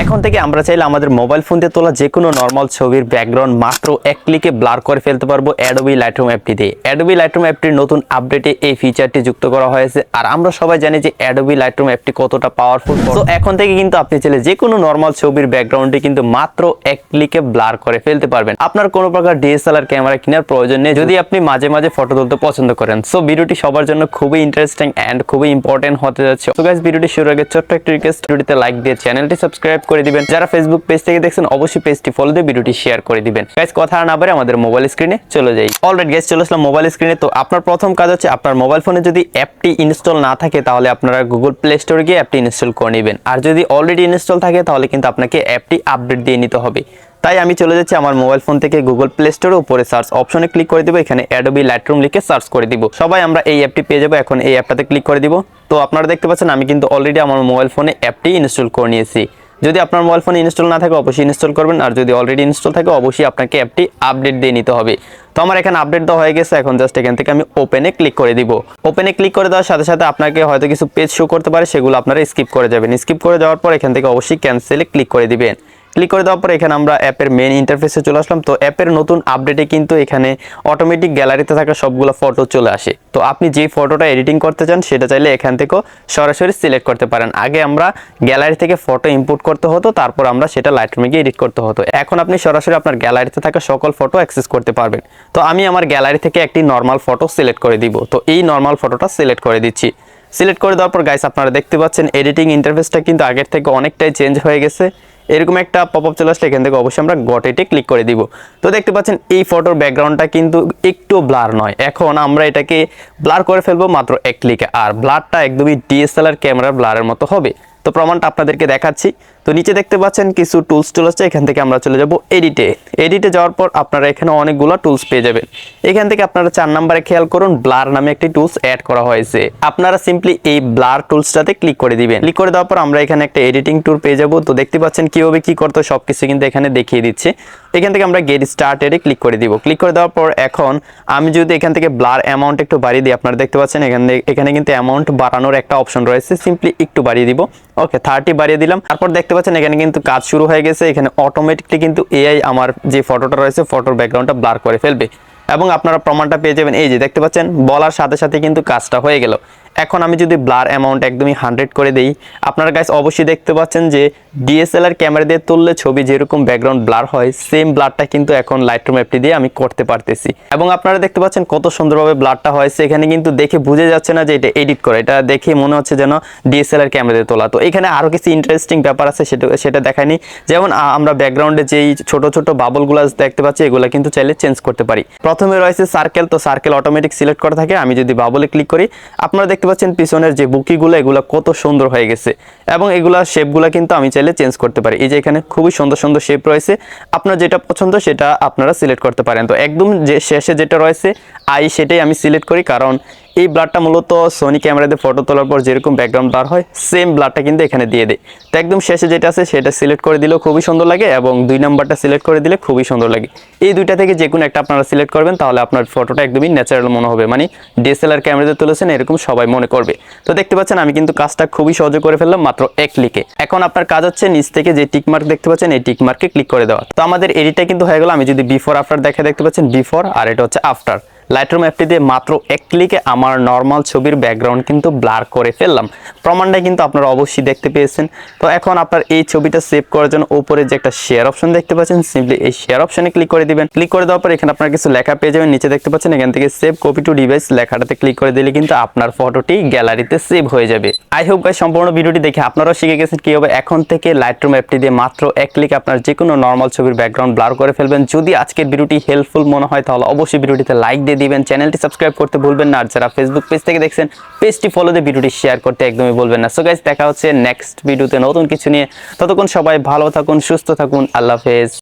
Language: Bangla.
এখন থেকে আমরা চাইলে আমাদের মোবাইল ফোন দিয়ে তোলা যে কোনো নরমাল ছবির ব্যাকগ্রাউন্ড মাত্র এক ক্লিকে ব্লার করে ফেলতে পারবো Adobe Lightroom অ্যাপটি দিয়ে। Adobe Lightroom অ্যাপটির নতুন আপডেটে এই ফিচারটি যুক্ত করা হয়েছে, আর আমরা সবাই জানি যে Adobe Lightroom অ্যাপটি কতটা পাওয়ারফুল। তো এখন থেকে কিন্তু আপনি চাইলে যে কোনো নরমাল ছবির ব্যাকগ্রাউন্ডে কিন্তু মাত্র এক ক্লিকে ব্লার করে ফেলতে পারবেন। আপনার কোনো প্রকার DSLR ক্যামেরা কেনার প্রয়োজন নেই যদি আপনি মাঝে মাঝে ফটো তুলতে পছন্দ করেন। সো ভিডিওটি সবার জন্য খুবই ইন্টারেস্টিং এন্ড খুবই ইম্পর্টেন্ট হতে যাচ্ছে। তো গাইস, ভিডিওটি শুরুর আগে ছোট্ট একটা রিকোয়েস্ট, ভিডিওতে লাইক দিয়ে চ্যানেলটি সাবস্ক্রাইব করে দিবেন। যারা ফেসবুক পেজ থেকে দেখছেন অবশ্যই পেজটি ফলো দিয়ে ভিডিওটি শেয়ার করে দিবেন। গাইস, কথা না বাড়িয়ে আমাদের মোবাইল স্ক্রিনে চলে যাই। অলরেডি গাইস চলে আসলাম মোবাইল স্ক্রিনে। তো আপনার প্রথম কাজ হচ্ছে আপনার মোবাইল ফোনে যদি অ্যাপটি ইনস্টল না থাকে তাহলে আপনারা গুগল প্লে স্টোরে গিয়ে অ্যাপটি ইনস্টল করে নেবেন, আর যদি অলরেডি ইনস্টল থাকে তাহলে কিন্তু আপনাকে অ্যাপটি আপডেট দিয়ে নিতে হবে। তাই আমি চলে যাচ্ছি আমার মোবাইল ফোন থেকে গুগল প্লে স্টোরে, উপরে সার্চ অপশনে ক্লিক করে দিব, এখানে Adobe Lightroom লিখে সার্চ করে দিব। সবাই আমরা এই অ্যাপটি পেয়ে যাবো। এখন এই অ্যাপটাতে ক্লিক করে দিব। তো আপনারা দেখতে পাচ্ছেন আমি কিন্তু অলরেডি আমার মোবাইল ফোনে অ্যাপটি ইনস্টল করে নিয়েছি। যদি আপনার মোবাইল ফোনে ইনস্টল না থাকে অবশ্যই ইনস্টল করবেন, আর যদি অলরেডি ইনস্টল থাকে অবশ্যই আপনাকে অ্যাপটি আপডেট দিয়ে নিতে হবে। তো আমার এখানে আপডেট দেওয়া হয়ে গেছে। এখন জাস্ট এখান থেকে আমি ওপেনে ক্লিক করে দিব। ওপেনে ক্লিক করে দেওয়ার সাথে সাথে আপনাকে হয়তো কিছু পেজ শো করতে পারে, সেগুলো আপনারা স্কিপ করে যাবেন। স্কিপ করে যাওয়ার পর এখান থেকে অবশ্যই ক্যান্সেলে ক্লিক করে দিবেন। ক্লিক করে দেওয়ার পর এখানে আমরা অ্যাপের মেইন ইন্টারফেসে চলে আসলাম। তো অ্যাপের নতুন আপডেটে কিন্তু এখানে অটোমেটিক গ্যালারিতে থাকা সবগুলো ফটো চলে আসে। তো আপনি যেই ফটোটা এডিটিং করতে চান সেটা চাইলে এখান থেকেও সরাসরি সিলেক্ট করতে পারেন। আগে আমরা গ্যালারি থেকে ফটো ইম্পোর্ট করতে হতো, তারপর আমরা সেটা লাইটরুমে গিয়ে এডিট করতে হতো। এখন আপনি সরাসরি আপনার গ্যালারিতে থাকা সকল ফটো অ্যাক্সেস করতে পারবেন। তো আমি আমার গ্যালারি থেকে একটি নর্মাল ফটো সিলেক্ট করে দিব। তো এই নর্মাল ফটোটা সিলেক্ট করে দিচ্ছি। সিলেক্ট করে দেওয়ার পর গাইস আপনারা দেখতে পাচ্ছেন এডিটিং ইন্টারফেসটা কিন্তু আগের থেকে অনেকটাই চেঞ্জ হয়ে গেছে। এরকম একটা পপআপ চলে আসলে এখান থেকে অবশ্যই আমরা গট ইটে ক্লিক করে দিব। তো দেখতে পাচ্ছেন এই ফটোর ব্যাকগ্রাউন্ডটা কিন্তু একটু ব্লার নয়। এখন আমরা এটাকে ব্লার করে ফেলবো মাত্র এক ক্লিকে, আর ব্লারটা একদমই DSLR ক্যামেরার ব্লারের মতো হবে। তো প্রমাণটা আপনাদেরকে দেখাচ্ছি। তো নিচে দেখতে পাচ্ছেন কিছু টুলস আছে, এখান থেকে আমরা চলে যাব এডিটে যাওয়ার পর আপনারা এখানে অনেকগুলো টুলস পেয়ে যাবেন। এখান থেকে আপনারা 4 নম্বরে খেয়াল করুন, ব্লার নামে একটি টুলস অ্যাড করা হয়েছে। আপনারা সিম্পলি এই ব্লার টুলসটাতে ক্লিক করে দিবেন। ক্লিক করে দেওয়ার পর আমরা এখানে একটা এডিটিং টুল পেয়ে যাব। তো দেখতে পাচ্ছেন কিভাবে কি করতে সবকিছু কিন্তু এখানে দেখিয়ে দিচ্ছে। এখান থেকে আমরা গেট স্টার্টেডে ক্লিক করে দিব। ক্লিক করে দেওয়ার পর এখন আমি যদি এখান থেকে ব্লার অ্যামাউন্ট একটু বাড়িয়ে দিই, আপনারা দেখতে পাচ্ছেন এখানে কিন্তু অ্যামাউন্ট বাড়ানোর একটা অপশন রয়েছে। সিম্পলি একটু বাড়িয়ে দিব। ওকে, 30 বাড়িয়ে দিলাম। তারপর দেখতে পাচ্ছেন এখানে কিন্তু কাজ শুরু হয়ে গেছে। এখানে অটোমেটিকলি কিন্তু এআই আমার যে ফটোটা রয়েছে ফটোর ব্যাকগ্রাউন্ডটা ব্লার করে ফেলবে, এবং আপনারা প্রমাণটা পেয়ে যাবেন। এই যে দেখতে পাচ্ছেন বলার সাথে সাথে কিন্তু কাজটা হয়ে গেল। এখন আমি যদি ব্লার অ্যামাউন্ট একদমই 100 করে দেই, আপনারা গাইস অবশ্যই দেখতে পাচ্ছেন যে DSLR ক্যামেরা দিয়ে তুললে ছবি যেরকম ব্যাকগ্রাউন্ড ব্লার হয়, সেম ব্লারটা কিন্তু এখন লাইটরুম অ্যাপটি দিয়ে আমি করতে পারতেছি। এবং আপনারা দেখতে পাচ্ছেন কত সুন্দরভাবে ব্লারটা হয়েছে। এখানে কিন্তু দেখে বুঝে যাচ্ছে না যে এটা এডিট করে, এটা দেখে মনে হচ্ছে যেন DSLR ক্যামেরা দিয়ে তোলা। তো এখানে আরো কিছু ইন্টারেস্টিং ব্যাপার আছে, সেটা দেখায়নি। যেমন আমরা ব্যাকগ্রাউন্ডে যেই ছোট ছোট বাবলগুলো দেখতে পাচ্ছি, এগুলো কিন্তু চাইলে চেঞ্জ করতে পারি। প্রথমে রয়েছে সার্কেল। তো সার্কেল অটোমেটিক সিলেক্ট করা থাকে। আমি যদি বাবলে ক্লিক করি, আপনারা দেখতে পাচ্ছেন পিছনের যে বুকিগুলো এগুলো কত সুন্দর হয়ে গেছে, এবং এগুলা শেপগুলো কিন্তু আমি চাইলে চেঞ্জ করতে পারি। এই যে এখানে খুবই সুন্দর সুন্দর শেপ রয়েছে, আপনার যেটা পছন্দ সেটা আপনারা সিলেক্ট করতে পারেন। তো একদম যে শেষে যেটা রয়েছে সেটাই আমি সিলেক্ট করি, কারণ এই ব্লারটা মূলত সোনি ক্যামেরাতে ফটো তোলার পর যেরকম ব্যাকগ্রাউন্ড ব্লার হয় সেম ব্লারটা কিন্তু এখানে দিয়ে দেয়। তো একদম শেষে যেটা আছে সেটা সিলেক্ট করে দিলেও খুবই সুন্দর লাগে, এবং 2 নম্বরটা সিলেক্ট করে দিলে খুবই সুন্দর লাগে। এই দুইটা থেকে যে কোনো একটা আপনারা সিলেক্ট করবেন, তাহলে আপনার ফটোটা একদমই ন্যাচারাল মনে হবে, মানে DSLR ক্যামেরাতে তুলেছেন এরকম সবাই মনে করবে। তো দেখতে পাচ্ছেন আমি কিন্তু কাজটা খুবই সহজে করে ফেললাম মাত্র এক ক্লিকে। এখন আপনার কাজ হচ্ছে নিচ থেকে যে টিক মার্ক দেখতে পাচ্ছেন এই টিক মার্কে ক্লিক করে দেওয়া। তো আমাদের এডিটটা কিন্তু হয়ে গেল। আমি যদি বিফোর আফটার দেখতে পাচ্ছেন বিফোর, আর এটা হচ্ছে আফটার। লাইটরুম অ্যাপটি দিয়ে মাত্র এক ক্লিকে আমার নর্মাল ছবির ব্যাকগ্রাউন্ড কিন্তু ব্লার করে ফেললাম। প্রমাণটা কিন্তু আপনারা অবশ্যই দেখতে পেয়েছেন। তো এখন আপনার এই ছবিটা সেভ করার জন্য উপরে যে একটা শেয়ার অপশন দেখতে পাচ্ছেন, সিম্পলি এই শেয়ার অপশনে ক্লিক করে দিবেন। ক্লিক করে দেওয়ার পর এখানে আপনার কিছু লেখা পেয়ে যাবেন। নিচে দেখতে পাচ্ছেন এখান থেকে সেভ কপি টু ডিভাইস লেখাটাতে ক্লিক করে দিলে কিন্তু আপনার ফটোটি গ্যালারিতে সেভ হয়ে যাবে। আই হোপ গাইস সম্পূর্ণ ভিডিওটি দেখে আপনারাও শিখে গেছেন কিভাবে এখন থেকে লাইটরুম অ্যাপটি দিয়ে মাত্র এক ক্লিক আপনার যে কোনো নর্মাল ছবির ব্যাকগ্রাউন্ড ব্লার করে ফেলবেন। যদি আজকের ভিডিওটি হেল্পফুল মনে হয় তাহলে অবশ্যই ভিডিওটিতে লাইক দিয়ে দিবেন, চ্যানেলটি সাবস্ক্রাইব করতে ভুলবেন না, আর যারা ফেসবুক পেজ থেকে দেখছেন পেজটি ফলো দিয়ে ভিডিওটি শেয়ার করতে একদমই ভুলবেন না। সো গাইস দেখা হচ্ছে নেক্সট ভিডিওতে নতুন কিছু নিয়ে। ততক্ষণ সবাই ভালো থাকুন, সুস্থ থাকুন। আল্লাহ হাফেজ।